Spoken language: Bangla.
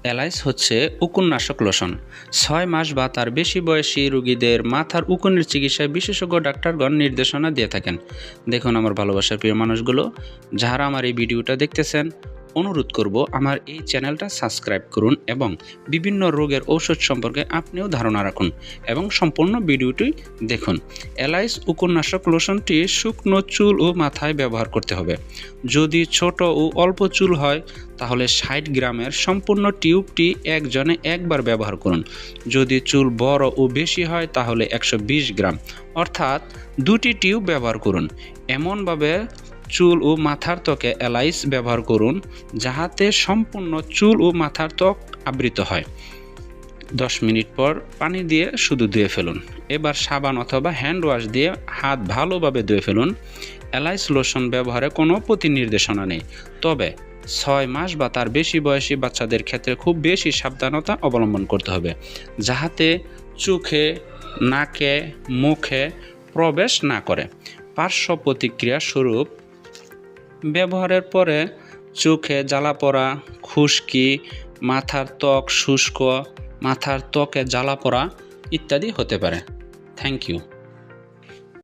অ্যালাইস হচ্ছে উকুননাশক লোশন। 6 মাস বা তার বেশি বয়সী রোগীদের মাথার উকুনের চিকিৎসায় বিশেষজ্ঞ ডাক্তারগণ নির্দেশনা দিয়ে থাকেন। দেখুন আমার ভালোবাসার প্রিয় মানুষগুলো, যারা আমার এই ভিডিওটা দেখতেছেন, অনুরোধ করব আমার এই চ্যানেলটা সাবস্ক্রাইব করুন এবং বিভিন্ন রোগের ঔষধ সম্পর্কে আপনিও ধারণা রাখুন এবং সম্পূর্ণ ভিডিওটি দেখুন। অ্যালাইস উকুননাশক লোশনটি শুকনো চুল ও মাথায় ব্যবহার করতে হবে। যদি ছোট ও অল্প চুল হয় তাহলে 60 গ্রামের সম্পূর্ণ টিউবটি একজনে একবার ব্যবহার করুন। যদি চুল বড় ও বেশি হয় তাহলে 120 গ্রাম অর্থাৎ 2টি টিউব ব্যবহার করুন। এমনভাবে চুল ও মাথার ত্বকে অ্যালাইস ব্যবহার করুন যাহাতে সম্পূর্ণ চুল ও মাথার ত্বক আবৃত হয়। 10 মিনিট পর পানি দিয়ে শুধু ধুয়ে ফেলুন। এবার সাবান অথবা হ্যান্ড ওয়াশ দিয়ে হাত ভালোভাবে ধুয়ে ফেলুন। অ্যালাইস লোশন ব্যবহারে কোনো নির্দেশনা নেই, তবে 6 মাস বা তার বেশি বয়সী বাচ্চাদের ক্ষেত্রে খুব বেশি সাবধানতা অবলম্বন করতে হবে যাহাতে চোখে, নাকে, মুখে প্রবেশ না করে। পার্শ্ব প্রতিক্রিয়া স্বরূপ ব্যবহারের পরে চোখে জ্বালাপোড়া, খুশকি, মাথার ত্বক শুষ্ক, মাথার ত্বকে জ্বালাপোড়া ইত্যাদি হতে পারে। Thank you.